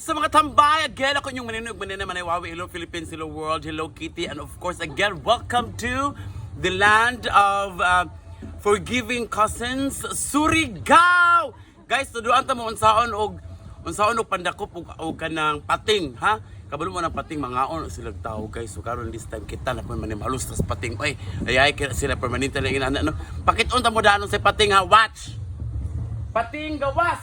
guys, sa mga tambay, again ako inyong mananawi. Hello Philippines, hello world, hello Kitty, and of course again, welcome to the land of forgiving cousins, Surigao. Guys, tuduan ta mo unsaon og pandakop og kanang pating, ha? Kabalo mo ng pating mangaon sila tao, guys. So karon this time kita na po manimalus tas pating. Oy, ayay kaya sila permanente na inana no. Pakiton ta mo danon sa pating, ha? Watch. Pating gawas.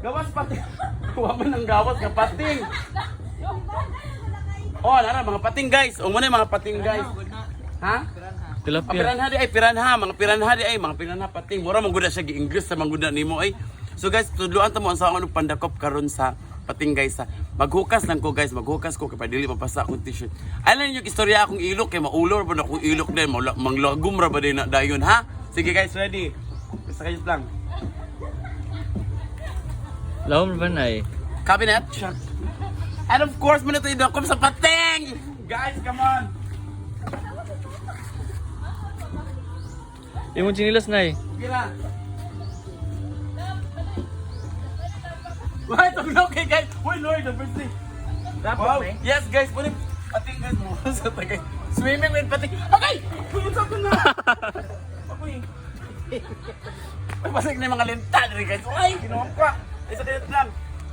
Gawas pating. Kuha man ng gawas ka pating. Oh, nara mga pating, guys. O mo na mga pating, guys. Ha? Tilapia. Piranha di ay mga piranha pating. Mura man gud siya gi-English sa mangguna nimo ay. So guys, tudloan ta mo sa ano pandakop karon sa pating, guys. Ha? Maghukas lang ko, guys. Maghukas ko kay dili mapasa akong t-shirt. Alam niyo istorya akong ilok kay maulor pa na akong ilok din, manglagum ra ba din na dayon, ha? Sige guys, ready. Basta kayo lang. Lahom ba na eh? Cabinet. And of course, man ito idakop sa pating. Guys, come on. Imong chinilas na eh. Kira. Why ito okay, guys? Uy, Lord, the first thing. Wow. Yes, guys, pwede pating, guys mo. Sa tagay. Swimming with pating. Okay! Pumunta ko na! Ako'y. May pasig na yung mga linta rin, guys. Ay, ginawa pa. Ay, sa kayot lang.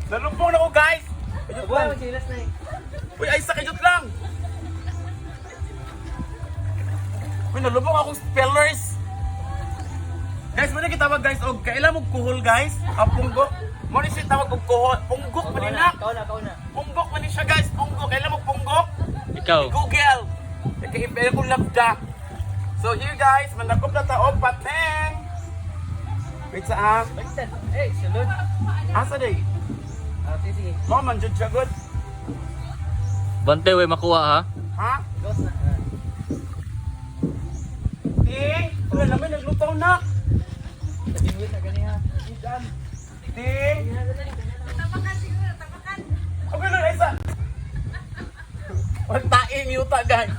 Nalumpong na ko, guys. Kayot lang. Uy, ay, sa kayot lang. Uy, nalumpong akong spellers. Guys, muna kitawag, guys. O, kailan mong kuhol, guys? Ang punggok. Muna siya tawag kong kuhol. Punggok man na. Punggok man siya, guys. Punggok. Kailan mong punggok? Ikaw. Google. Ika-ipel kong labda. So, here, guys. Manakop na tao. Pateng. Wait sa Hey, salud. asa day? Sige. Mo man jud siya good. Bante way makuha ha. Ha? Ghost na. Ting, wala naman naglutaw na. Pag-inuit na gani ha. Ting. Okay lang isa. Wala taing yuta guys.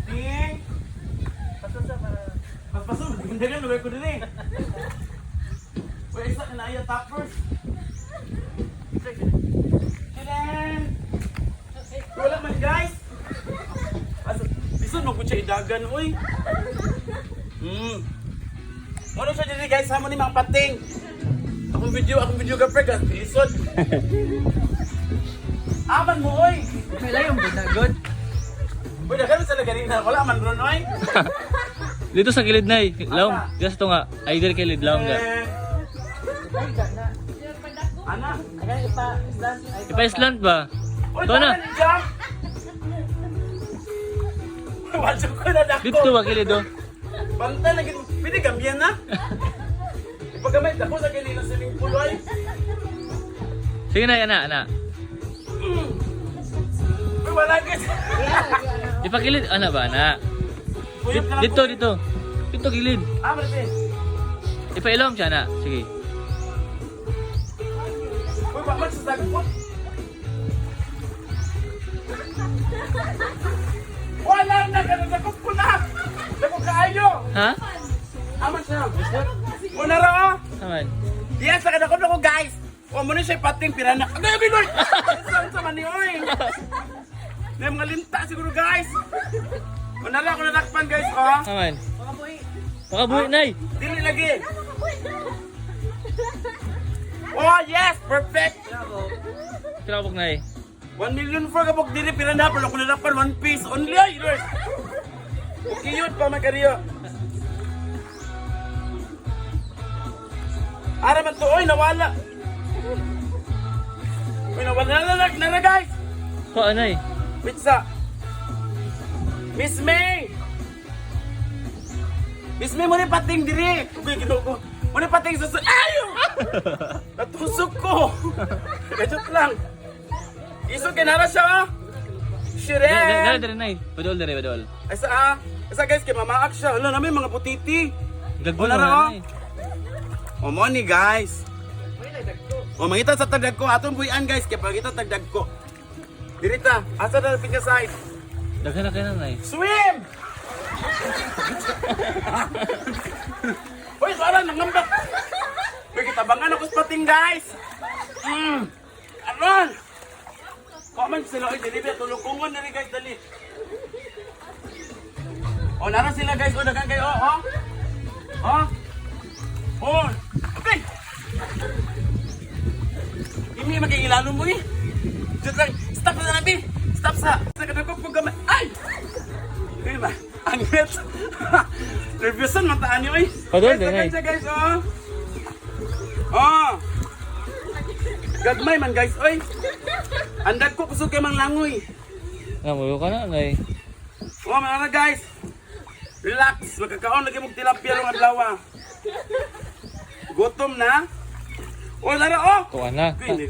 Ting. Pasok sa para. Mas paso, magandang lugar ko din eh. Wala isa na iya toppers. Tinan. Wala man guys. Bisan mo ko siya idagan, uy. Muna siya dito guys, sama ni mga pating. Akong videographer, guys, lisod. Aman mo, uy. May layong good. Uy, dagan sa lagarin na. Wala man ron, uy. Dito sa kilid na eh. Lahom. Just to nga. Ay, dito kilid. Lahom ka. Ana. Ipa-Island ba? Uy, Ito na. dagan ni Jam. Wadyo ko na dako. Dito ba kilid oh? Bantay lagi. Pwede gambiyan na. Ipagamay dako sa kanila sa swimming pool, uy. Sige na, ana. Uy, wala guys. Ipakilid. Ana ba, ana? Puyot ka lang, Dito, uy. dito. Dito kilid. Martin. Ipa-ilom siya na. Sige. Uy, bakit sa dagpot? Wala na, dagpot ko na! Dagpot kaayo! Ha? Aman siya. Wala ra, oh! Aman. Yes, nakadakot ako, guys! O, muna siya pating pirana. Agay, agay, Lord! Saan sa mani, oy! May mga linta siguro, guys! Wala lang ako natakpan, guys, oh! Aman. Makabuhi na eh. Dili lagi! Oh, yes! Perfect! Kinakapok na eh. 1 million for kapag dili pirana, pero ako nalapan 1 piece only, ay, Lord! Okay yun pa, magkariyo. Ara man to, oy, nawala! Uy, nawala na, guys! Ko ano eh. Pizza! Miss May! Miss May, muna pating diri! Uy, ginugo! Muna pating sa... Ayaw! Natusok ko! Gadget lang! Isog kinara siya, oh! Shiren! Dali na eh. Badol. Ay sa guys, kay mamaak siya. Wala namin mga butiti. Gagbo Wala na na, oh. na eh. O mo ni guys. O mangita sa tagdag ko. Atong buyan guys, kaya pagita tagdag ko. Dirita, asa na pinka side. Daghan na kayo na eh. Swim! Uy, parang nangambak. Uy, kita tabangan ako sa pating guys. Aron. Comment sila, oy, dili ba tulukungon na rin guys, dali. O, naran sila guys, o, dagan kayo, o. O, okay. Hindi magigilalo mo eh. Diyot lang, stop sa nabi. Stop sa kadagog pag gamay. Ay! Di ba? Ang net. Nervousan, mataan nyo eh. Padol, guys, Nay. guys, o. O. Gagmay man guys, oy. Andag ko kusog kay mang langoy. Namulo ka na, Nay. O, mga guys. Relax, magkakaon lagi mong tilapia ng adlaw. Gutom na. O, lara, o. Kuha na. Okay,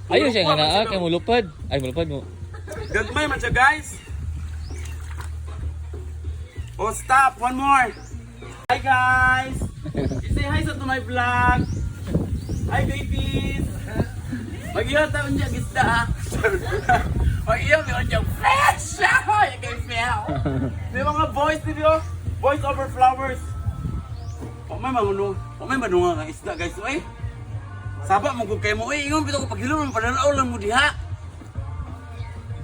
Ayun siya nga na, kay mulupad. Ay, mulupad mo. Gagmay man siya, guys. Oh, stop. One more. Hi, guys. Say hi sa to my vlog. Hi, babies. Mag-iyon taon niya, gisda, ha? Mag-iyon, may on yung fresh. Yung kay Fel. May mga boys dito. Boys over flowers. O, may manunga ng isda, guys. Oy. Saba, magug kayo mo. Uy, ingon, bito ko paghilo ng pananaw lang mo diha.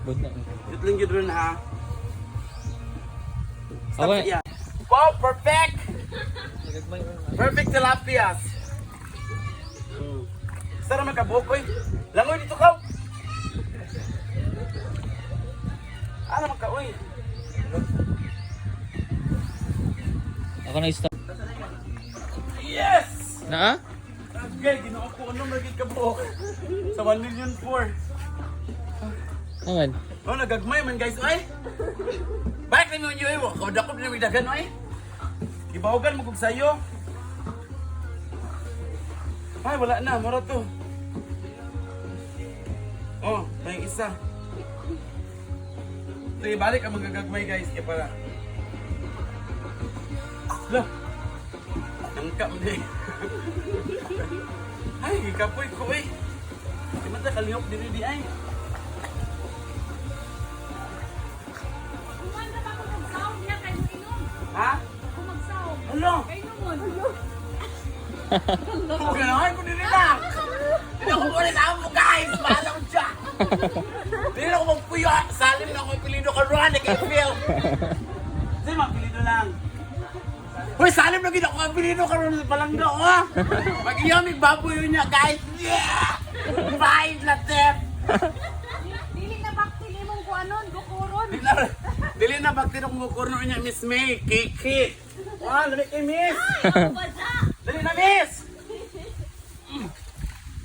But na. Ito lang yun rin, ha? Stop Okay. siya. Wow, perfect! Nagagmay mo. Perfect tilapias. Saan naman kabukoy? Langoy dito ka. Ano naman ka, uy? Ako na stop. Yes! Na? Okay, ginawa ko anong naging kabuok. Sa 1,000,004. Naman. Oh, nagagmay man guys, oy. Bakit naman nyo, eh? Kawadakot na may dagan, oy. Ibawagan mo kong sayo. Ay, wala na, mara to. Oh, may isa. So, ibalik ang magagagmay guys, kaya para. Lah, nangka mo din. Ay, kapoy ko, eh. Di mata kalihok diri di ay. Kumanda pa ako mag-sound niya kayo inom. Ha? Ako mag-sound. Hello? Kayo naman. Huwag na naman ko diri lang. Hindi ako ulit mo guys. Bahala ko siya. Hindi na ako magpuyo. Salim na ako pilido ka Ron. Nag-i-feel. Hindi, mapilido lang. Hoy, salim na gina ako pilido ka Ron sa palangga, ha? Mag-iyamig baboy yun niya, guys. Yeah! Five na tip. Dili na bakti mong kung anon, bukuron. Dili na bakti na kumukurno niya, Miss May. Kiki. Wow, lamig kay Miss. Ay, ang basa. Dali na, Miss!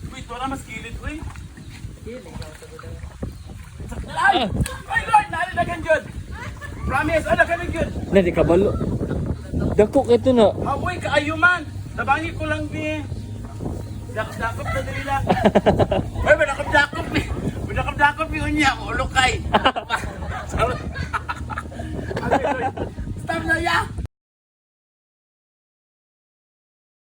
Uy, ito na mas kilid, uy. Ay! Ay, Lord! Nalilagan yun! Promise, alagan yun! Na, di kabalo. Dako ito na. Hawoy, kaayuman! Tabangi ko lang, Bi. Dakop na dali lang. Uy, madakop-dakop, Bi. Madakop-dakop yun niya, ulokay.